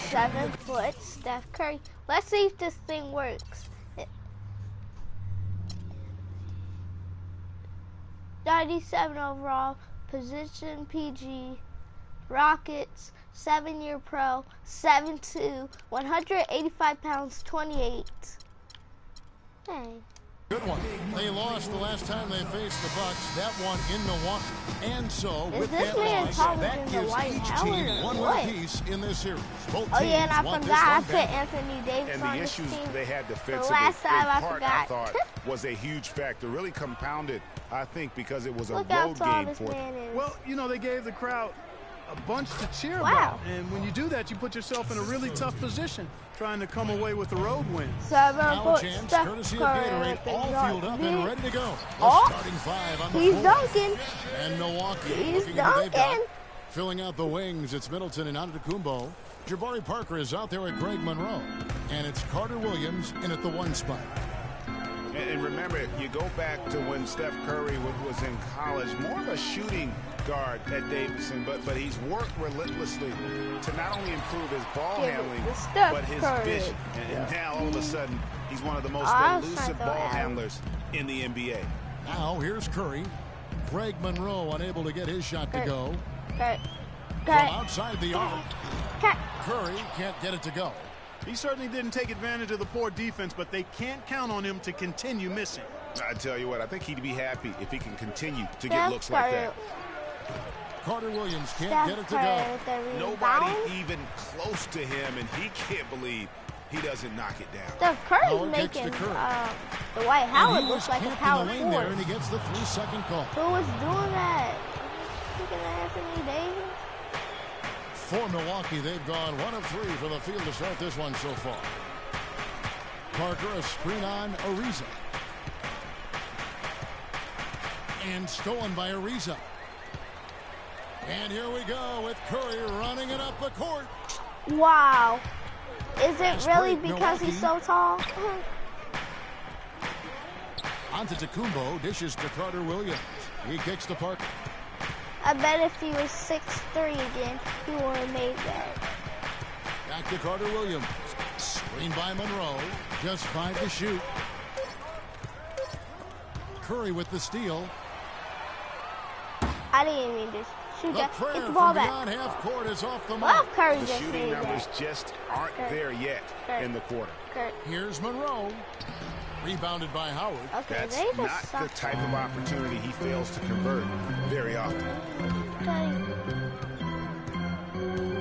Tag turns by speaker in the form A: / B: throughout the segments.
A: 7-foot Steph Curry. Let's see if this thing works. 97 overall, position PG, Rockets, 7-year pro, 7'2", 185 pounds, 28. Dang.
B: Good one. They lost the last time they faced the Bucks. That one in Milwaukee. And so, with that loss, that gives each team one win apiece in this series. Both
A: oh yeah, and I
B: want
A: forgot I
B: this
A: put
B: one
A: Anthony Davis
C: and
A: on
C: the
A: this
C: issues
A: team.
C: they had defensively,
A: The last time I
C: part,
A: forgot.
C: I thought, was a huge factor. Really compounded, I think, because it was a
A: Look how
C: road
A: tall
C: game
A: this
C: for
A: man
C: them.
A: is.
D: Well, you know, they gave the crowd a bunch to cheer
A: Wow.
D: about. And when you do that, you put yourself in a really tough position trying to come away with the road win.
A: 7-foot
B: Chance,
A: Steph
B: courtesy of
A: Curry
B: Gatorade, all fueled up and ready to go. The
A: Oh,
B: starting five on the
A: he's
B: floor.
A: dunking.
B: And Milwaukee
A: He's
B: looking at what they've got.
A: dunking.
B: Filling out the wings, it's Middleton and Antetokounmpo. Jabari Parker is out there with Greg Monroe. And it's Carter Williams in at the 1 spot.
C: And remember, you go back to when Steph Curry was in college, more of a shooting guard at Davidson, but he's worked relentlessly to not only improve his ball handling, but his vision. And now, all of a sudden, he's one of the most elusive ball handlers in the NBA.
B: Now, here's Curry. Greg Monroe unable to get his shot to go. From outside the arc, Curry can't get it to go.
D: He certainly didn't take advantage of the poor defense, but they can't count on him to continue missing.
C: I tell you what, I think he'd be happy if he can continue to get looks like that.
B: Carter Williams can't get it to go.
C: Nobody even close to him, and he can't believe he doesn't knock it down.
A: Steph Curry's making the Dwight Howard look like a power forward.
B: There, and he gets the 3-second call.
A: Who was doing that? Looking at Anthony Davis.
B: For Milwaukee, they've gone 1 of 3 for the field to start this one so far. Parker, a screen on Ariza. And stolen by Ariza. And here we go with Curry running it up the court.
A: Wow. Is it really because he's so tall?
B: Antetokounmpo dishes to Carter Williams. He kicks to Parker.
A: I bet if he was 6'3" again, he would have made that.
B: Back to Carter Williams. Screen by Monroe. Just 5 to shoot. Curry with the steal.
A: I didn't mean to shoot that. Get the
B: from
A: ball back.
B: beyond half court is off the
A: Well,
B: mark.
A: Curry
C: The
A: just
C: shooting
A: made
C: numbers
A: that.
C: just aren't there yet in the quarter.
B: Here's Monroe. Rebounded by Howard.
A: Okay,
C: That's
A: they
C: not
A: just
C: the type of opportunity he fails to convert very often.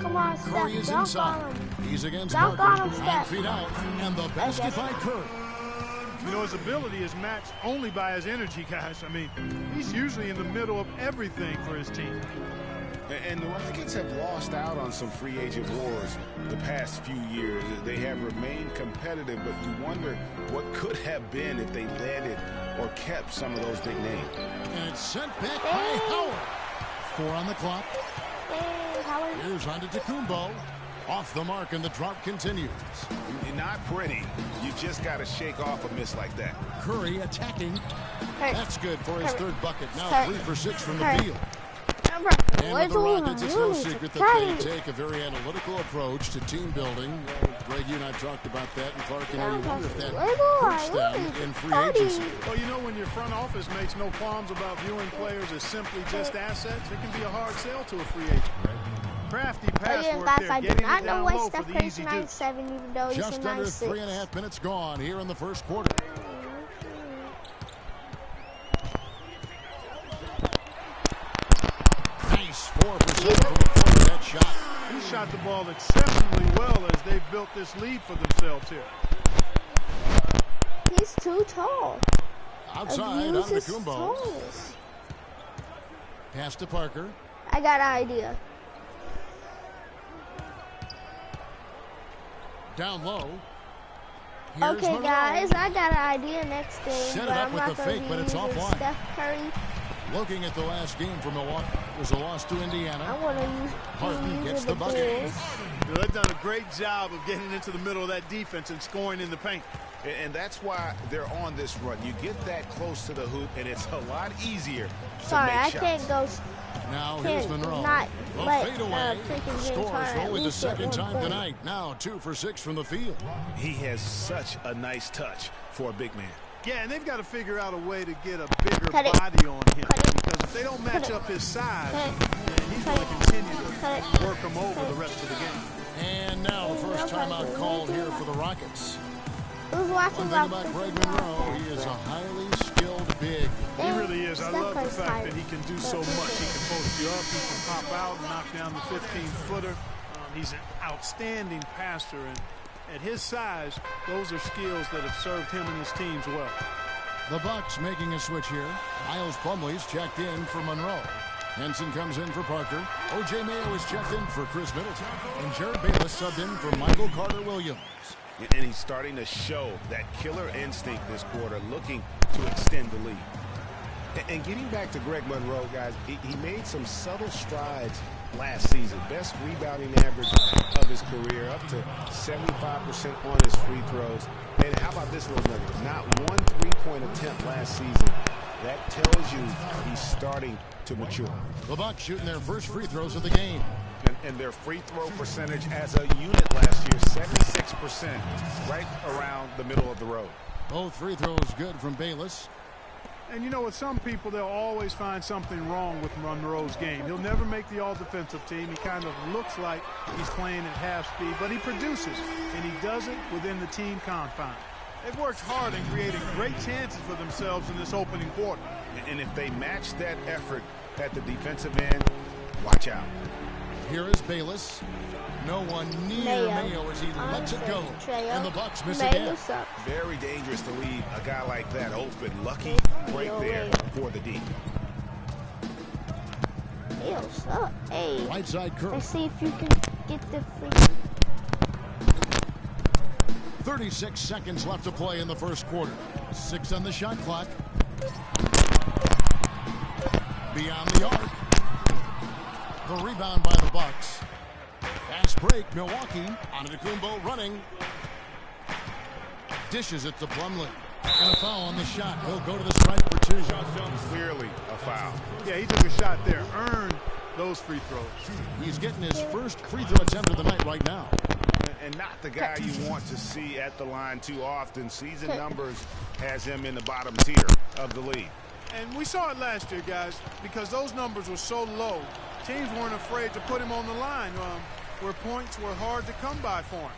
A: Come on,
B: Curry
A: Steph.
B: is
A: Dunk
B: inside.
A: on him.
B: He's against
A: Dunk
B: Parker.
A: on him,
B: 9
A: Steph.
B: feet out. And the basket by Curry.
D: You know, his ability is matched only by his energy, guys. I mean, he's usually in the middle of everything for his team.
C: And the Rockets have lost out on some free agent wars the past few years. They have remained competitive, but you wonder what could have been if they landed or kept some of those big names.
B: And it's sent back by Howard. 4 on the clock.
A: Hey, Howard.
B: Here's Antetokounmpo. Off the mark, and the drop continues.
C: Not pretty. You just got to shake off a miss like that.
B: Curry attacking. That's good for his third bucket. Now
A: Curry.
B: 3 for 6 from the field. And with the Rockets, it's no secret that they take a very analytical approach to team building. Greg, you and I talked about that, and Clark, you wonder if that hurts them in free agency.
D: Well, you know, when your front office makes no qualms about viewing players as simply just assets, it can be a hard sell to a free agent. Crafty pass work there,
A: I do
D: getting
A: not
D: it
A: know
D: down
A: why
D: low
A: Steph
D: for the
A: Curry's
D: easy
A: 9'7", even though he's
B: Just
A: a
B: under
A: 9'6".
B: 3.5 minutes gone here in the first quarter. Nice 4 for 7 from the corner. That shot.
D: He shot the ball exceptionally well as they've built this lead for themselves here.
A: He's too tall.
B: Outside, Antetokounmpo. Pass to Parker.
A: I got an idea.
B: Down low.
A: Okay, guys, I got an idea next game.
B: Set it
A: but
B: up
A: I'm
B: with
A: not
B: the
A: gonna
B: fake,
A: be
B: but it's
A: using
B: offline.
A: Steph Curry.
B: Looking at the last game for Milwaukee. It was a loss to Indiana.
A: I want to use
B: Harden gets the
A: the
B: bucket.
A: Bulls.
D: They've done a great job of getting into the middle of that defense and scoring in the paint.
C: And that's why they're on this run. You get that close to the hoop, and it's a lot easier to
A: Sorry,
C: make
A: I
C: shots.
A: can't go
B: Now here's Monroe.
A: Not
B: The
A: let
B: fadeaway scores for only the second time
A: point.
B: tonight. Now 2 for 6 from the field.
C: He has such a nice touch for a big man.
D: Yeah, and they've got to figure out a way to get a bigger
A: Cut it.
D: body on him.
A: Cut it.
D: Because if they don't match
A: Cut it.
D: up his size,
A: Cut it.
D: then he's
A: Cut
D: going to
A: it.
D: continue
A: Cut
D: to
A: it.
D: work him over the rest of the game.
B: And now the first timeout called here for the Rockets.
A: Who's watching
B: One thing about Greg Monroe, he is a highly skilled big.
D: He really is. I love the fact that he can do so much. He can post you up, he can pop out and knock down the 15-footer. He's an outstanding passer, and at his size, those are skills that have served him and his teams well.
B: The Bucks making a switch here. Miles Plumlee's checked in for Monroe. Henson comes in for Parker. O.J. Mayo is checked in for Chris Middleton. And Jared Bayless subbed in for Michael Carter-Williams.
C: And he's starting to show that killer instinct this quarter, looking to extend the lead. And getting back to Greg Monroe, guys, he made some subtle strides last season. Best rebounding average of his career, up to 75% on his free throws. And how about this little nugget? Not one three-point attempt last season. That tells you he's starting to mature.
B: The Bucks shooting their first free throws of the game.
C: And their free throw percentage as a unit last year, 76%, right around the middle of the road.
B: Both free throws good from Bayless.
D: And you know, with some people, they'll always find something wrong with Monroe's game. He'll never make the all-defensive team. He kind of looks like he's playing at half speed, but he produces, and he does it within the team confines. They've worked hard and created great chances for themselves in this opening quarter.
C: And if they match that effort at the defensive end, watch out.
B: Here is Bayless. No one near Mayo as he lets it go. And the Bucks miss again.
C: Very dangerous to leave a guy like that open. Lucky right there for the D.
A: Mayo's up. Hey.
B: Right side Curry.
A: Let's see if you can get the free.
B: 36 seconds left to play in the first quarter. 6 on the shot clock. Beyond the arc. The rebound by the Bucks. Fast break, Milwaukee. Antetokounmpo running. Dishes it to Plumlee. And a foul on the shot. He'll go to the stripe for 2.
C: Clearly a foul.
D: Yeah, he took a shot there. Earned those free throws.
B: He's getting his first free throw attempt of the night right now.
C: And not the guy you want to see at the line too often. Season numbers has him in the bottom tier of the league.
D: And we saw it last year, guys, because those numbers were so low. Teams weren't afraid to put him on the line where points were hard to come by for him.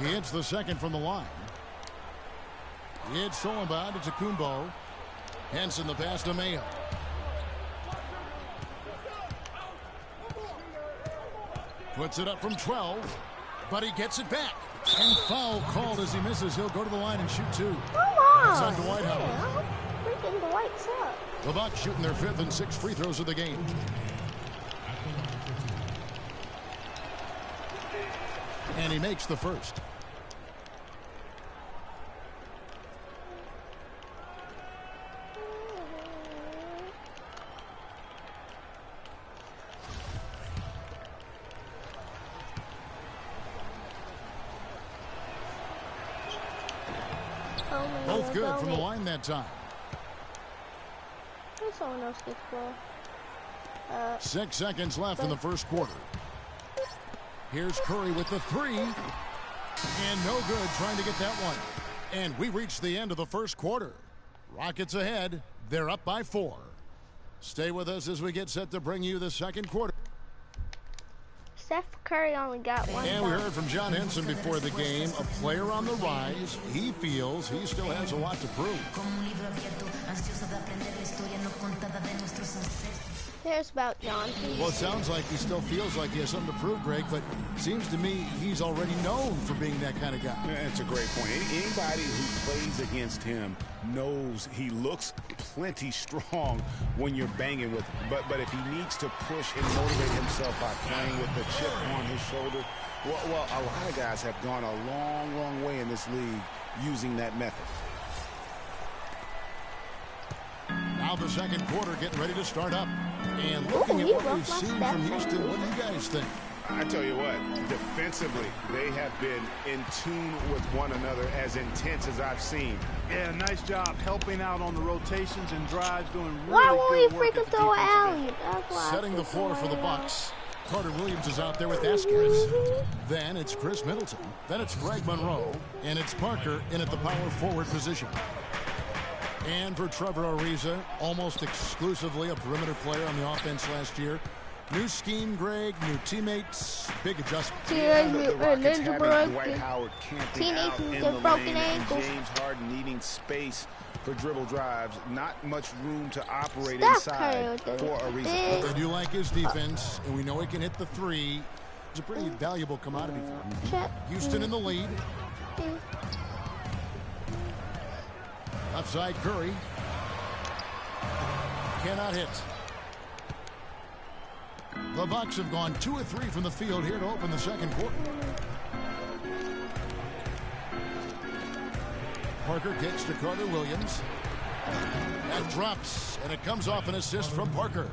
B: He hits the second from the line. It's Solomon. It's Antetokounmpo. Henson the pass to Mayo. Puts it up from 12, but he gets it back. And foul called as he misses. He'll go to the line and shoot 2.
A: Come on.
B: It's on Dwight Howard.
A: Yeah, freaking Dwight's up.
B: The Bucks shooting their 5th and 6th free throws of the game. And he makes the first. Both good from the line that time.
A: Someone else gets ball.
B: 6 seconds left in the first quarter. Here's Curry with the 3. And no good trying to get that one. And we reach the end of the first quarter. Rockets ahead. They're up by 4. Stay with us as we get set to bring you the second quarter.
A: Steph Curry only got 1.
B: And we heard from John Henson before the game, a player on the rise. He feels he still has a lot to prove.
A: Here's about John.
B: Well, it sounds like he still feels like he has something to prove, Greg, but it seems to me he's already known for being that kind of guy.
C: Yeah, that's a great point. Anybody who plays against him knows he looks plenty strong when you're banging with him. But if he needs to push and motivate himself by playing with the chip on his shoulder, well, a lot of guys have gone a long, long way in this league using that method.
B: Now the second quarter getting ready to start up. And looking at what we've seen from Houston, what do you guys think?
C: I tell you what, defensively, they have been in tune with one another, as intense as I've seen.
D: Yeah, nice job helping out on the rotations and drives, doing really
A: Why won't
D: good
A: he
D: work
A: freaking
D: at the
A: throw
D: defensive
A: alley?
D: end.
A: That's why
B: Setting the floor for the Bucks. Carter Williams is out there with Eskins. Then it's Chris Middleton. Then it's Greg Monroe. And it's Parker in at the power forward position. And for Trevor Ariza, almost exclusively a perimeter player on the offense last year. New scheme, Greg, new teammates, big adjustment.
C: The Rockets having Dwight Howard camping out in the
A: broken
C: lane, and
A: ankles.
C: James Harden needing space for dribble drives. Not much room to operate
A: Steph Curry
C: inside
A: with the
C: for Ariza.
A: big-
B: They do like his defense, and we know he can hit the three. It's a pretty valuable commodity for him.
A: Check.
B: Houston in the lead. Left side, Curry. Cannot hit. The Bucks have gone 2 of 3 from the field here to open the second quarter. Parker kicks to Carter Williams. That drops, and it comes off an assist from Parker.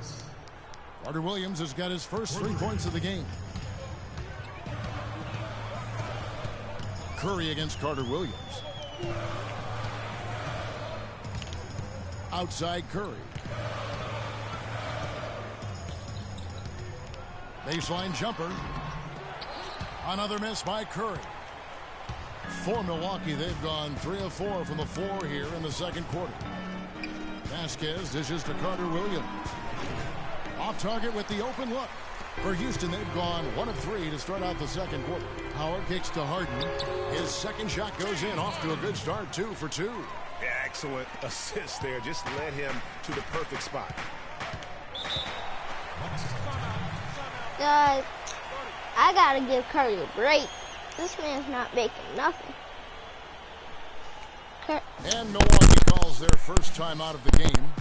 B: Carter Williams has got his first 3 points of the game. Curry against Carter Williams. Outside Curry. Baseline jumper. Another miss by Curry. For Milwaukee, they've gone 3 of 4 from the floor here in the second quarter. Vasquez dishes to Carter Williams. Off target with the open look. For Houston, they've gone 1 of 3 to start out the second quarter. Howard kicks to Harden. His second shot goes in, off to a good start, 2 for 2.
C: Yeah, excellent assist there. Just led him to the perfect spot.
A: I gotta give Curry a break. This man's not making nothing.
B: And Milwaukee calls their first time out of the game.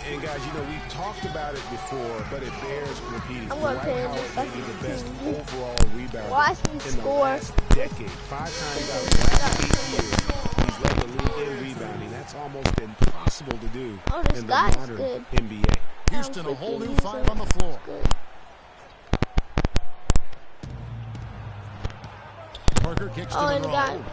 C: And guys, you know, we've talked about it before, but it bears repeating.
A: I'm gonna play
C: Dwight
A: this
C: Howard may be the best overall rebounder
A: Watch me
C: in the
A: score.
C: last decade. 5 times out of the last 8 years, he's led the league in rebounding. That's almost impossible to do
A: Oh, this
C: in the
A: guy's
C: modern
A: good.
C: NBA.
B: Houston, a whole new 5 on the floor. Parker kicks to
A: and
B: Monroe.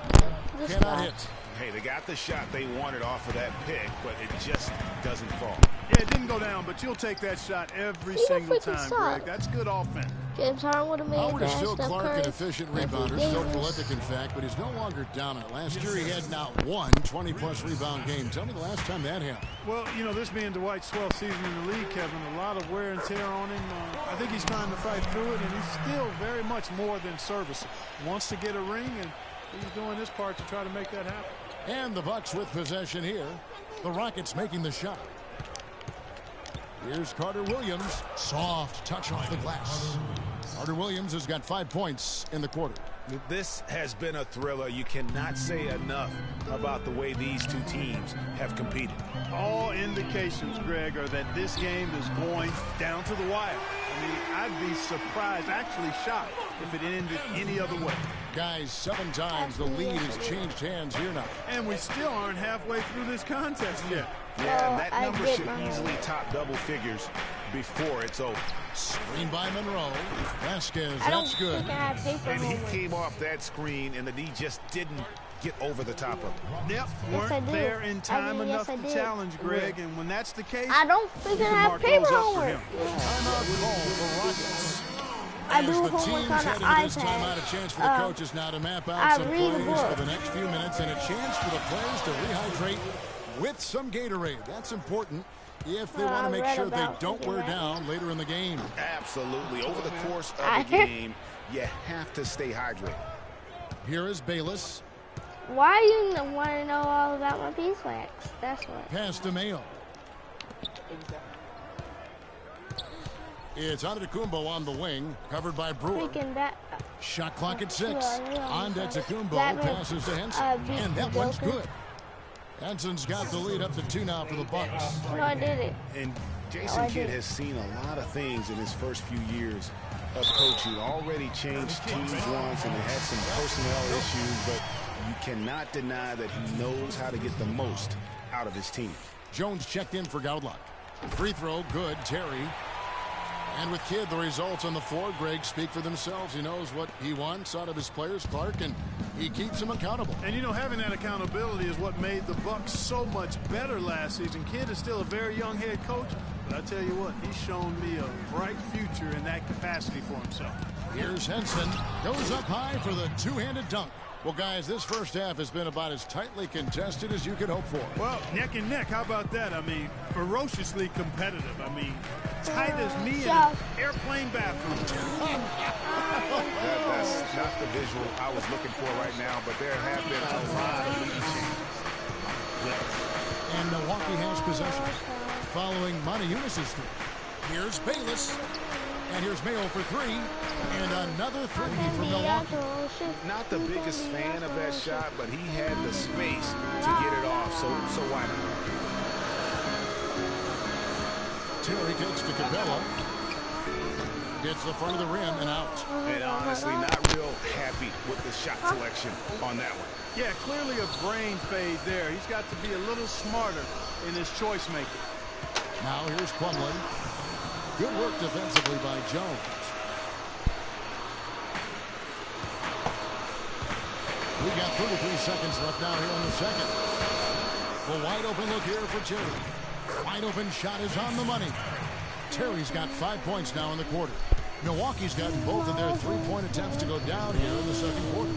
A: this
B: Cannot
A: guy.
B: hit.
C: Hey, they got the shot they wanted off of that pick, but it just doesn't fall.
D: Yeah, it didn't go down, but you'll take that shot every single
A: freaking
D: time,
A: suck.
D: Greg. That's good offense.
A: James Harden would have made
B: Howard is
A: that.
B: still
A: Steph
B: Clark,
A: Curry.
B: an efficient rebounder, still prolific in fact, but he's no longer dominant. Last year he had not one 20-plus rebound game. Tell me the last time that happened.
D: Well, you know, this being Dwight's 12th season in the league, Kevin, a lot of wear and tear on him. I think he's trying to fight through it, and he's still very much more than serviceable. Wants to get a ring, and he's doing his part to try to make that happen.
B: And the Bucks with possession here. The Rockets making the shot. Here's Carter Williams. Soft touch off the glass. Carter Williams has got 5 points in the quarter.
C: This has been a thriller. You cannot say enough about the way these two teams have competed.
D: All indications, Greg, are that this game is going down to the wire. I mean, I'd be surprised, actually shocked, if it ended any other way.
B: Guys, 7 times the lead has changed hands here now.
D: And we still aren't halfway through this contest yet.
C: Yeah, and that
A: I
C: number
A: get
C: should
A: my
C: easily top double figures before it's over.
B: Screen by Monroe. Vasquez,
A: I don't
B: that's good.
A: think I have paper
C: And he
A: homework.
C: came off that screen, and the D just didn't get over the top of it.
D: Yep,
A: Yes, I
D: weren't
A: did.
D: there in time enough
A: I
D: to
A: did.
D: challenge, Greg, and when that's the case,
A: I don't freaking have
D: mark
A: paper
D: those up for
A: homework.
D: him.
B: Timeout call for Rockets.
A: I
B: As
A: do
B: the
A: homework
B: teams
A: on
B: head
A: the
B: into this timeout,
A: iPad.
B: a chance for the coaches now to map out
A: I
B: some
A: read the
B: plays
A: book.
B: for the next few minutes and a chance for the players to rehydrate with some Gatorade. That's important if they want to make sure they don't wear down later in the game.
C: Absolutely. Over the course of the game, you have to stay hydrated.
B: Here is Bayless.
A: Why do you want to know all about my beeswax? That's what.
B: Pass to Mayo. It's Antetokounmpo on the wing, covered by Brewer.
A: Freaking that.
B: Shot clock at 6.
A: Yeah.
B: Antetokounmpo
A: That
B: passes to Henson,
A: beat
B: and that
A: the
B: one's
A: Joker.
B: good. Henson's got the lead up to 2 now for the Bucks.
A: No, I did it.
C: And
A: Oh,
C: Jason
A: I
C: Kidd
A: did.
C: has seen a lot of things in his first few years of coaching. Already changed teams once, and they had some personnel issues, but you cannot deny that he knows how to get the most out of his team.
B: Jones checked in for Gaudlock. Free throw, good. Terry. And with Kidd, the results on the floor, Greg, speak for themselves. He knows what he wants out of his players, Clark, and he keeps them accountable.
D: And, you know, having that accountability is what made the Bucks so much better last season. Kidd is still a very young head coach, but I tell you what, he's shown me a bright future in that capacity for himself.
B: Here's Henson. Goes up high for the two-handed dunk. Well, guys, this first half has been about as tightly contested as you could hope for.
D: Well, neck and neck. How about that? I mean, ferociously competitive. I mean, tight as me in an airplane bathroom.
C: That's not the visual I was looking for right now, but there have been a lot of lead changes.
B: And Milwaukee has possession following Montejunas' three. Here's Bayless. And here's Mayo for three. And another three from Milwaukee.
C: Not the biggest fan of that shot, but he had the space to get it off, so why not?
B: Terry takes to Capella. Gets the front of the rim and out.
C: And honestly, not real happy with the shot selection on that one.
D: Yeah, clearly a brain fade there. He's got to be a little smarter in his choice making.
B: Now here's Plumlee. Good work defensively by Jones. We got 33 seconds left now here in the second. The wide open look here for Terry. Wide open shot is on the money. Terry's got 5 points now in the quarter. Milwaukee's gotten both of their three-point attempts to go down here in the second quarter.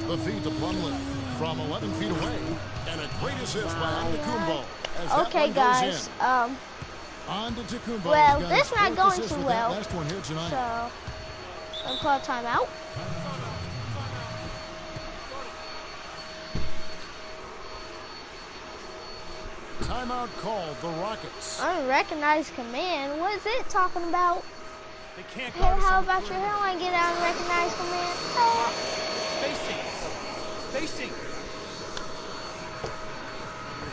B: The feed to Plumlee from 11 feet away. And a great assist by Antetokounmpo.
A: Okay, guys.
B: On to Antetokounmpo.
A: Well, this not going too well.
B: Last one here tonight.
A: So, I'll call a timeout.
B: Timeout called. The Rockets.
A: Unrecognized command. What is it talking about?
D: They can't
A: Hey, how about your hairline get out and recognize command?
C: Spacing.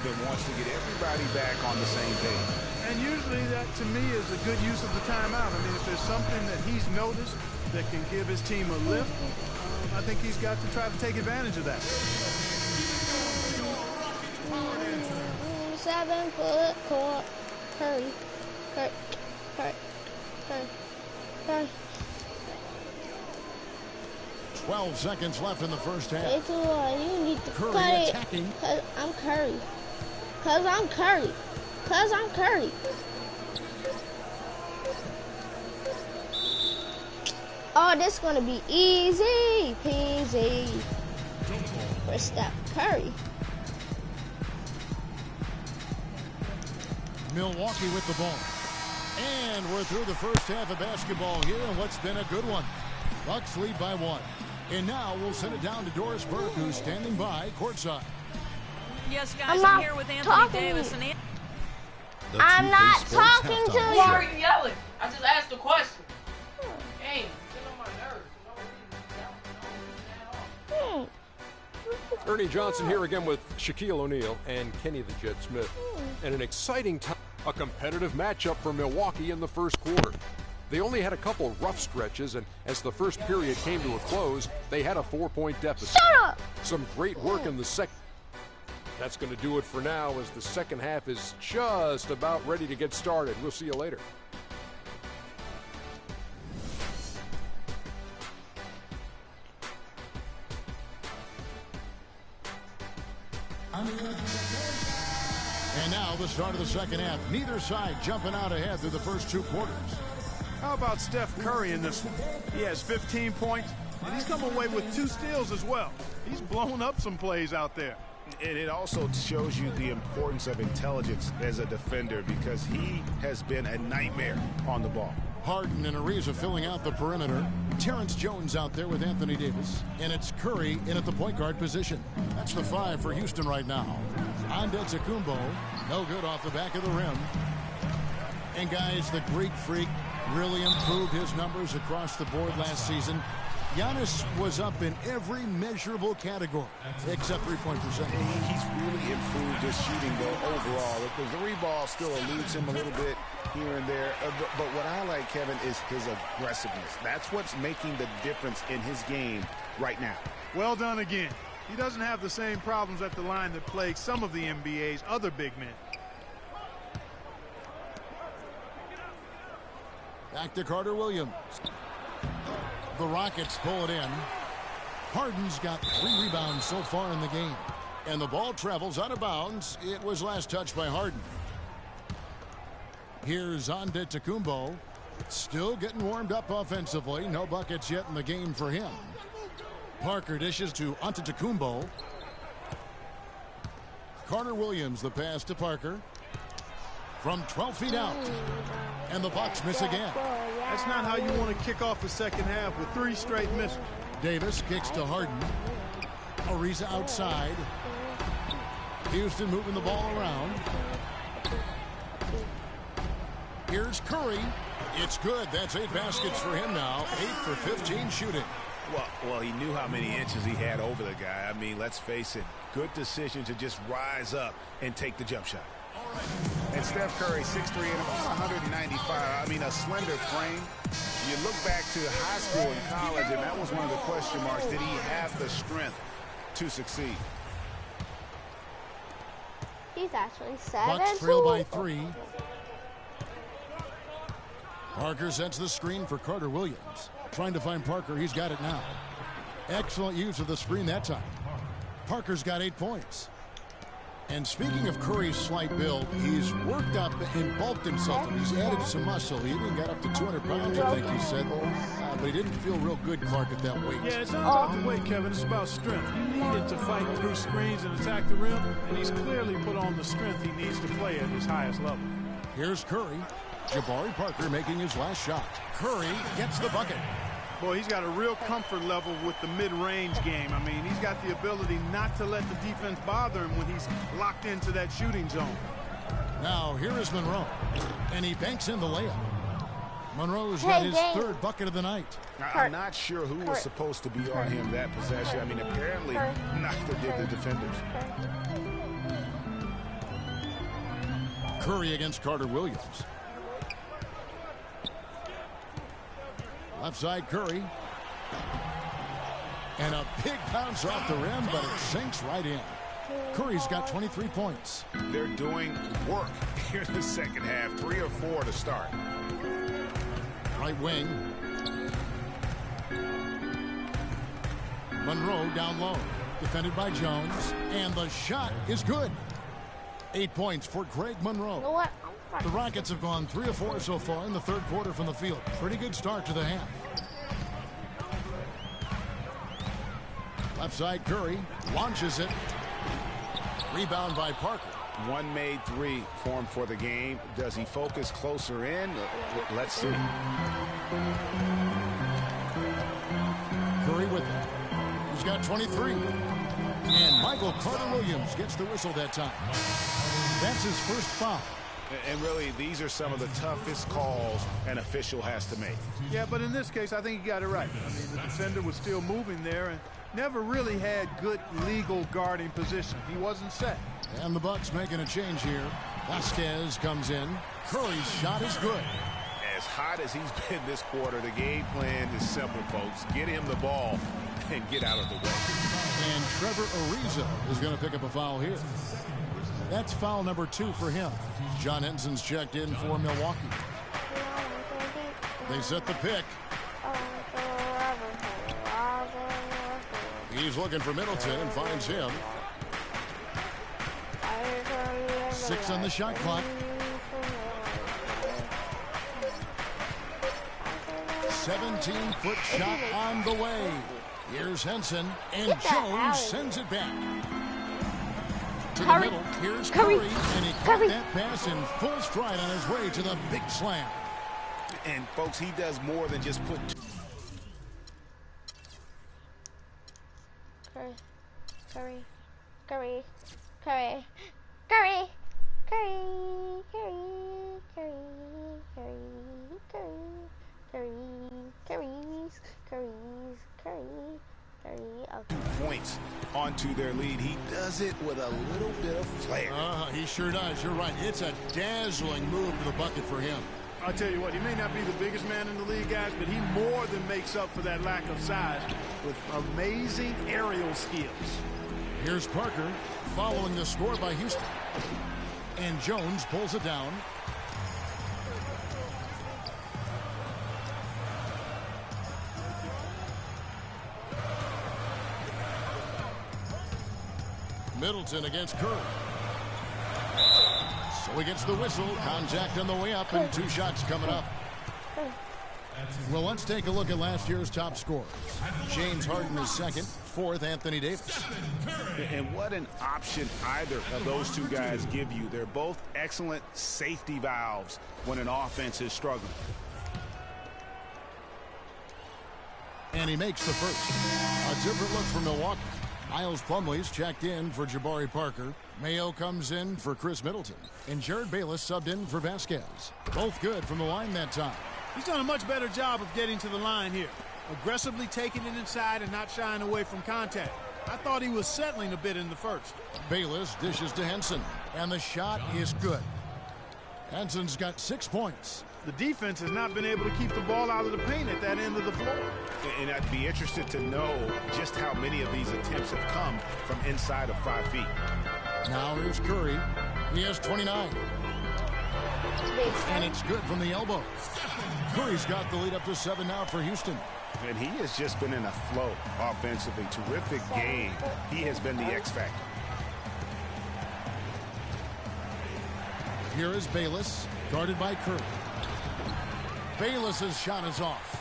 C: That wants to get everybody back on the same page.
D: And usually that, to me, is a good use of the timeout. I mean, if there's something that he's noticed that can give his team a lift, I think he's got to try to take advantage of that.
A: 7 foot court. Hurry.
B: 12 seconds left in the first half.
A: It's you need to
B: Curry
A: cut it.
B: attacking.
A: Cause I'm Curry. Oh, this is gonna be easy peasy for Steph Curry.
B: Milwaukee with the ball. And we're through the first half of basketball here, and what's been a good one. Bucks lead by 1. And now we'll send it down to Doris Burke, who's standing by courtside.
E: Yes, guys, I'm here with Anthony Davis. And
A: I'm not talking to you.
F: Why are you yelling? I just asked a question. Hey, get on my nerves.
G: Ernie Johnson here again with Shaquille O'Neal and Kenny the Jet Smith. And an exciting time, a competitive matchup for Milwaukee in the first quarter. They only had a couple rough stretches, and as the first period came to a close, they had a 4-point deficit.
A: Shut up!
G: Some great work in the second. That's going to do it for now, as the second half is just about ready to get started. We'll see you later.
B: And now the start of the second half. Neither side jumping out ahead through the first 2 quarters.
D: How about Steph Curry in this one? He has 15 points, and he's come away with 2 steals as well. He's blown up some plays out there.
C: And it also shows you the importance of intelligence as a defender, because he has been a nightmare on the ball.
B: Harden and Ariza filling out the perimeter. Terrence Jones out there with Anthony Davis. And it's Curry in at the point guard position. That's the 5 for Houston right now. Antetokounmpo, no good off the back of the rim. And guys, the Greek Freak really improved his numbers across the board last season. Giannis was up in every measurable category except three-point percentage.
C: He's really improved his shooting, though, overall. The three ball still eludes him a little bit here and there. But what I like, Kevin, is his aggressiveness. That's what's making the difference in his game right now.
D: Well done again. He doesn't have the same problems at the line that plague some of the NBA's other big men.
B: Back to Carter Williams. The Rockets pull it in. Harden's got 3 rebounds so far in the game. And the ball travels out of bounds. It was last touched by Harden. Here's Antetokounmpo. Still getting warmed up offensively. No buckets yet in the game for him. Parker dishes to Antetokounmpo. Carter Williams, the pass to Parker. From 12 feet out. And the Bucks miss again.
D: That's not how you want to kick off the second half with 3 straight misses.
B: Davis kicks to Harden. Ariza outside. Houston moving the ball around. Here's Curry. It's good. That's 8 baskets for him now. 8 for 15 shooting.
C: Well, he knew how many inches he had over the guy. I mean, let's face it. Good decision to just rise up and take the jump shot. And Steph Curry, 6'3" and about 195. I mean, a slender frame. You look back to high school and college, and that was one of the question marks. Did he have the strength to succeed?
A: He's actually 7.
B: Bucks trail by 3. Parker sets the screen for Carter Williams. Trying to find Parker. He's got it now. Excellent use of the screen that time. Parker's got 8 points. And speaking of Curry's slight build, he's worked up and bulked himself. He's added some muscle. He even got up to 200 pounds, I think he said. But he didn't feel real good, Clark, at that weight.
D: Yeah, it's not about the weight, Kevin. It's about strength. You need it to fight through screens and attack the rim. And he's clearly put on the strength he needs to play at his highest level.
B: Here's Curry. Jabari Parker making his last shot. Curry gets the bucket.
D: Boy, he's got a real comfort level with the mid-range game. I mean, he's got the ability not to let the defense bother him when he's locked into that shooting zone.
B: Now, here is Monroe. And he banks in the layup. Monroe's got his 3rd bucket of the night.
C: I'm not sure who was supposed to be on him that possession. I mean, apparently neither did the defenders.
B: Curry against Carter Williams. Left side Curry. And a big bounce off the rim, but it sinks right in. Curry's got 23 points.
C: They're doing work here in the second half. 3 or 4 to start.
B: Right wing. Monroe down low. Defended by Jones. And the shot is good. 8 points for Greg Monroe.
A: You know what?
B: The Rockets have gone 3 of 4 so far in the 3rd quarter from the field. Pretty good start to the half. Left side Curry launches it. Rebound by Parker.
C: 1 made 3 formed for the game. Does he focus closer in? Let's see.
B: Curry with it. He's got 23. And Michael Carter Williams gets the whistle that time. That's his first foul.
C: And really, these are some of the toughest calls an official has to make.
D: Yeah, but in this case, I think he got it right. I mean, the defender was still moving there and never really had good legal guarding position. He wasn't set.
B: And the Bucks making a change here. Vasquez comes in. Curry's shot is good.
C: As hot as he's been this quarter, the game plan is simple, folks. Get him the ball and get out of the way.
B: And Trevor Ariza is going to pick up a foul here. That's foul number 2 for him. John Henson's checked in for Milwaukee. They set the pick. He's looking for Middleton and finds him. 6 on the shot clock. 17-foot shot on the way. Here's Henson, and Jones sends it back. To the middle, here's Curry, and he caught that pass in full stride on his way to the big slam.
C: And, folks, he does more than just put... points onto their lead. He does it with a little bit of flair.
B: He sure does. You're right. It's a dazzling move to the bucket for him.
D: I'll tell you what, he may not be the biggest man in the league, guys, but he more than makes up for that lack of size with amazing aerial skills.
B: Here's Parker following the score by Houston. And Jones pulls it down. Middleton against Curry. So he gets the whistle. Contact on the way up and 2 shots coming up. Well, let's take a look at last year's top scorers. James Harden is second. Fourth, Anthony Davis.
C: And what an option either of those two guys give you. They're both excellent safety valves when an offense is struggling.
B: And he makes the first. A different look for Milwaukee. Miles Plumlee's checked in for Jabari Parker. Mayo comes in for Chris Middleton. And Jared Bayless subbed in for Vasquez. Both good from the line that time.
D: He's done a much better job of getting to the line here. Aggressively taking it inside and not shying away from contact. I thought he was settling a bit in the first.
B: Bayless dishes to Henson. And the shot is good. Henson's got 6 points.
D: The defense has not been able to keep the ball out of the paint at that end of the floor.
C: And I'd be interested to know just how many of these attempts have come from inside of 5 feet.
B: Now here's Curry. He has 29. And it's good from the elbow. Curry's got the lead up to 7 now for Houston.
C: And he has just been in a flow offensively. Terrific game. He has been the X factor.
B: Here is Bayless, guarded by Curry. Bayless's shot is off.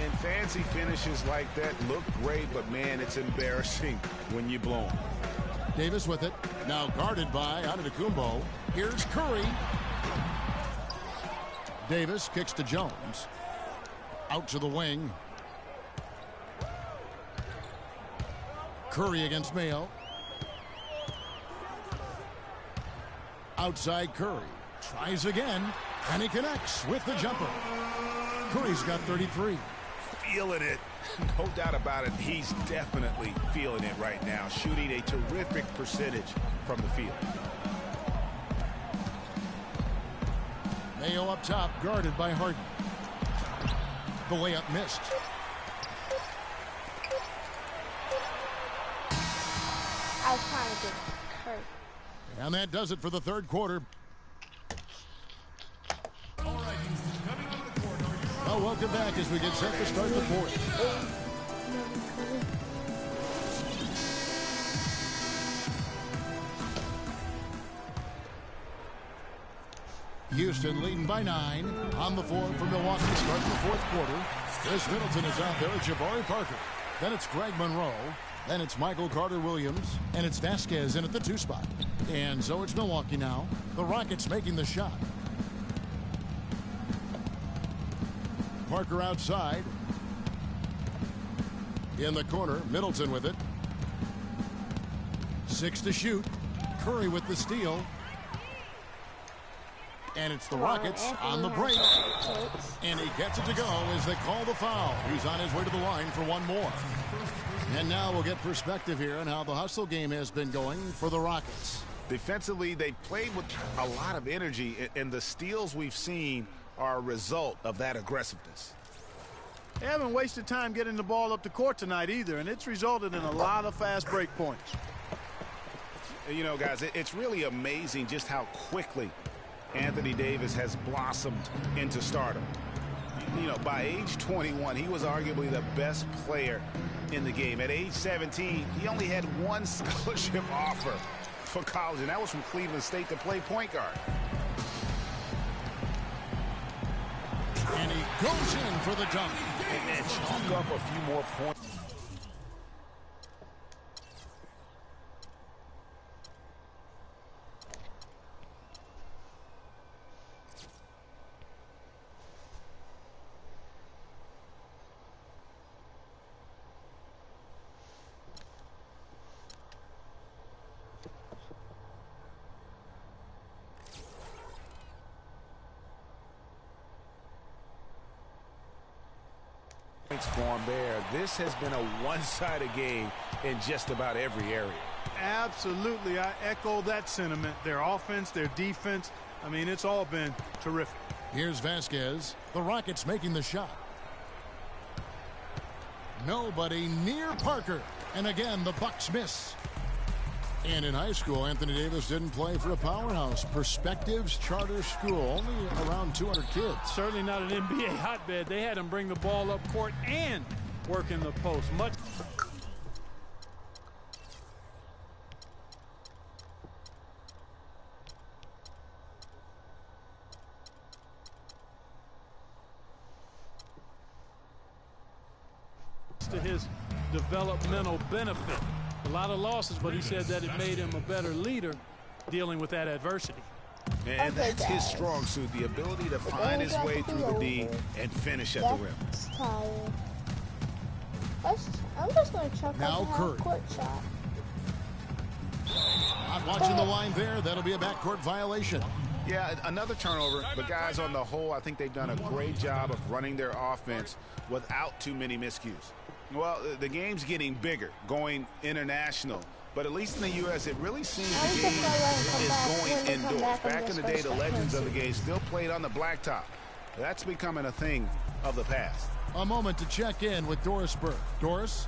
C: And fancy finishes like that look great, but man, it's embarrassing when you blow them.
B: Davis with it. Now guarded by Antetokounmpo. Here's Curry. Davis kicks to Jones. Out to the wing. Curry against Mayo. Outside Curry. Tries again. And he connects with the jumper. Curry's got 33.
C: Feeling it. No doubt about it. He's definitely feeling it right now. Shooting a terrific percentage from the field.
B: Mayo up top, guarded by Harden. The layup missed.
A: I was trying to get hurt.
B: And that does it for the third quarter. Well, welcome back as we get set to start the fourth. Houston leading by 9 on the floor for Milwaukee starting the fourth quarter. Chris Middleton is out there. Jabari Parker. Then it's Greg Monroe. Then it's Michael Carter-Williams. And it's Vasquez in at the 2 spot. And so it's Milwaukee now. The Rockets making the shot. Parker outside. In the corner, Middleton with it. 6 to shoot. Curry with the steal. And it's the Rockets on the break. And he gets it to go as they call the foul. He's on his way to the line for one more. And now we'll get perspective here on how the hustle game has been going for the Rockets.
C: Defensively, they played with a lot of energy, and the steals we've seen are a result of that aggressiveness.
D: They haven't wasted time getting the ball up the court tonight either, and it's resulted in a lot of fast break points.
C: You know, guys, it's really amazing just how quickly Anthony Davis has blossomed into stardom. You know, by age 21, he was arguably the best player in the game. At age 17, he only had one scholarship offer for college, and that was from Cleveland State to play point guard.
B: And he goes in for the dunk.
C: And chalk up a few more points. Form there. This has been a one-sided game in just about every area.
D: Absolutely. I echo that sentiment. Their offense, their defense. I mean, it's all been terrific.
B: Here's Vasquez. The Rockets making the shot. Nobody near Parker. And again, the Bucks miss. And in high school, Anthony Davis didn't play for a powerhouse. Perspectives Charter School, only around 200 kids.
D: Certainly not an NBA hotbed. They had him bring the ball up court and work in the post. his developmental benefit. A lot of losses, but he said that it made him a better leader dealing with that adversity.
C: And
A: Okay,
C: that's his
A: guys.
C: strong suit, the ability to find his way through the D and finish at the rim.
A: That's tired. I'm just going to chuck
B: Now
A: up a
B: Curry.
A: half-court shot.
B: Not watching the line there. That'll be a backcourt violation.
C: Yeah, another turnover, but guys, on the whole, I think they've done a great job of running their offense without too many miscues. Well, the game's getting bigger, going international. But at least in the U.S., it really seems the game is going indoors. Back in the day, the legends of the game still played on the blacktop. That's becoming a thing of the past.
B: A moment to check in with Doris Burke. Doris?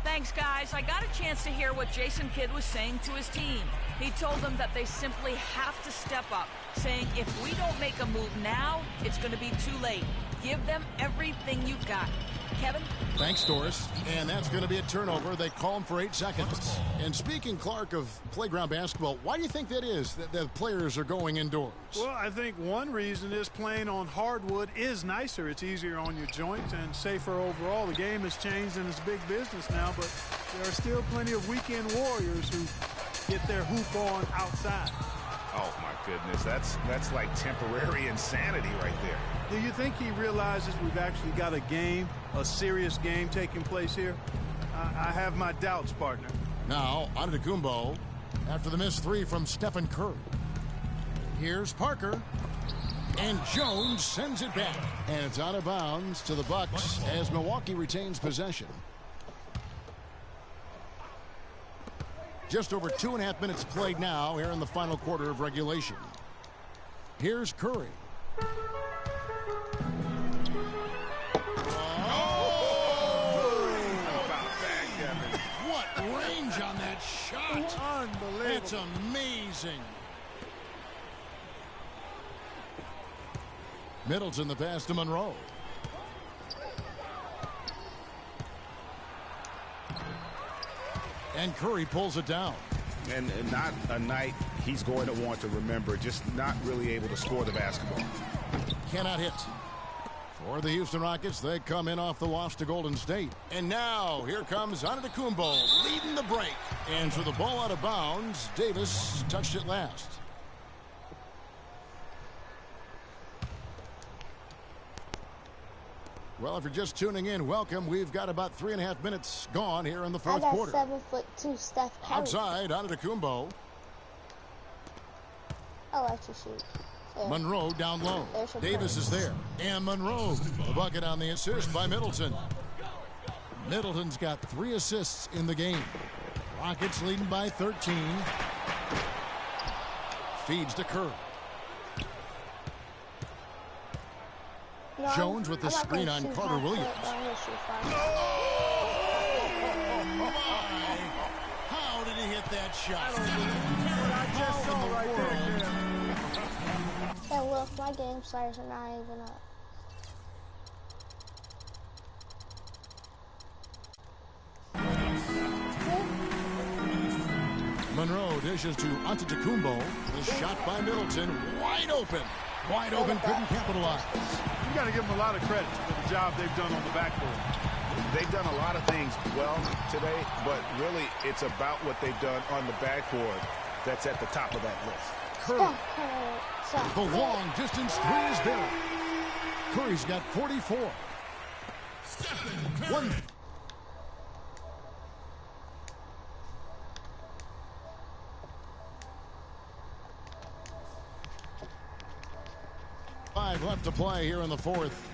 E: Thanks, guys. I got a chance to hear what Jason Kidd was saying to his team. He told them that they simply have to step up, saying if we don't make a move now, it's going to be too late. Give them everything you've got. Kevin?
B: Thanks, Doris. And that's going to be a turnover. They call him for 8 seconds. And speaking, Clark, of playground basketball, why do you think that is, that the players are going indoors?
D: Well, I think one reason is playing on hardwood is nicer. It's easier on your joints and safer overall. The game has changed and it's big business now, but there are still plenty of weekend warriors who get their hoop on outside.
C: Oh, my goodness. That's like temporary insanity right there.
D: Do you think he realizes we've actually got a game, a serious game taking place here? I have my doubts, partner.
B: Now, Antetokounmpo after the missed 3 from Stephen Curry. Here's Parker. And Jones sends it back. And it's out of bounds to the Bucks as Milwaukee retains possession. Just over 2.5 minutes played now here in the final quarter of regulation. Here's Curry. What range on that shot.
D: Unbelievable.
B: That's amazing. Middleton the pass to Monroe. And Curry pulls it down.
C: And not a night he's going to want to remember, just not really able to score the basketball.
B: Cannot hit. For the Houston Rockets, they come in off the loss to Golden State. And now, here comes Antetokounmpo leading the break. And for the ball out of bounds, Davis touched it last. Well, if you're just tuning in, welcome. We've got about 3.5 minutes gone here in the fourth quarter.
A: I got 7'2" Steph Curry.
B: Outside, Antetokounmpo.
A: I'll let you shoot. There.
B: Monroe down low. Davis is there. And Monroe, the bucket on the assist by Middleton. Middleton's got 3 assists in the game. Rockets leading by 13. Feeds to Curry.
A: No,
B: Jones with the
A: I'm not
B: screen
A: gonna
B: on
A: shoot
B: Carter
A: half
B: Williams.
A: court, but I'm gonna shoot five.
B: Oh, my. How did he hit that shot?
D: What I just saw right there.
A: Hey, look, my game stars are not even up.
B: Monroe dishes to Antetokounmpo. The shot by Middleton. Wide open. Wide open, couldn't capitalize.
D: You got to give them a lot of credit for the job they've done on the backboard.
C: They've done a lot of things well today, but really it's about what they've done on the backboard that's at the top of that list.
B: Curry. The long distance 3 is there. Curry's got 44. One. Five left to play here in the fourth.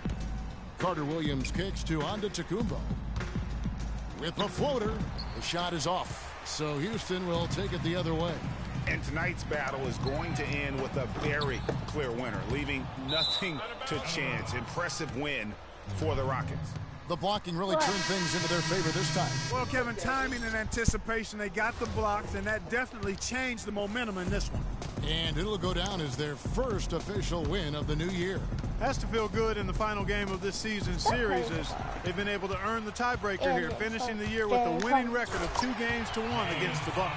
B: Carter Williams kicks to Antetokounmpo. With the floater, the shot is off. So Houston will take it the other way.
C: And tonight's battle is going to end with a very clear winner, leaving nothing to chance. Impressive win for the Rockets.
B: The blocking really turned things into their favor this time.
D: Well, Kevin, timing and anticipation, they got the blocks, and that definitely changed the momentum in this one.
B: And it'll go down as their first official win of the new year.
D: Has to feel good in the final game of this season series as they've been able to earn the tiebreaker here, finishing the year with a winning record of 2-1 against the Bucks.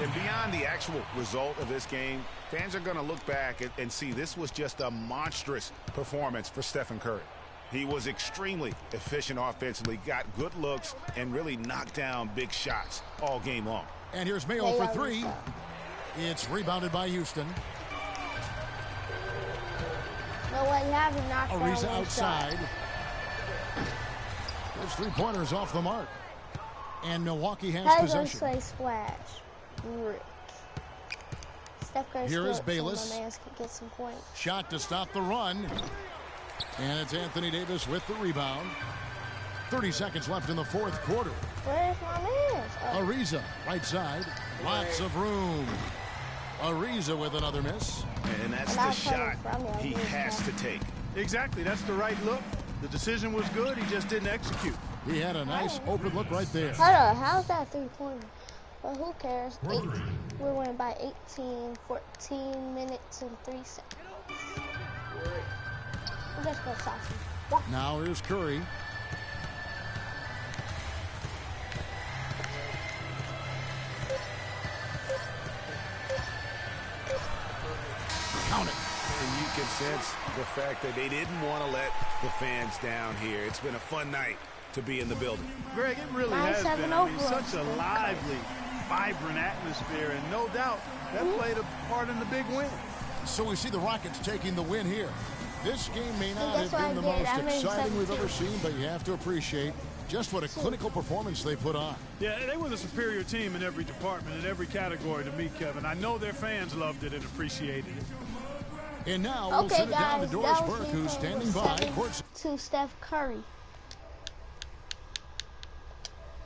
C: And beyond the actual result of this game, fans are going to look back and see this was just a monstrous performance for Stephen Curry. He was extremely efficient offensively, got good looks, and really knocked down big shots all game long.
B: And here's Mayo for three. It's rebounded by Houston.
A: No way, you haven't knocked down
B: Ariza
A: one
B: outside.
A: shot.
B: There's 3 pointers off the mark. And Milwaukee has
A: How
B: possession.
A: say splash? Rick. Steph Curry
B: Here is
A: slips,
B: Bayless.
A: so my man can get some points.
B: Shot to stop the run. And it's Anthony Davis with the rebound. 30 seconds left in the fourth quarter.
A: Where's my man? Oh.
B: Ariza, right side. Lots of room. Ariza with another miss.
C: And that's the shot he has to take.
D: Exactly. That's the right look. The decision was good. He just didn't execute.
B: He had a nice open look right there.
A: Hold on. How's that 3-pointer? Well, who cares? We're winning by 18, 14 minutes and 3 seconds. We'll just go saucy.
B: Now here's Curry. Count it.
C: And you can sense the fact that they didn't want to let the fans down here. It's been a fun night to be in the building.
D: Greg, it really has been. I mean, such a lively, vibrant atmosphere, and no doubt that played a part in the big win.
B: So we see the Rockets taking the win here. This game may not have been the most exciting we've ever seen, but you have to appreciate just what a clinical performance they put on.
D: Yeah, they were the superior team in every department, in every category to me, Kevin. I know their fans loved it and appreciated it.
B: And now we'll send it down to Doris Burke, who's standing by.
A: To Steph Curry.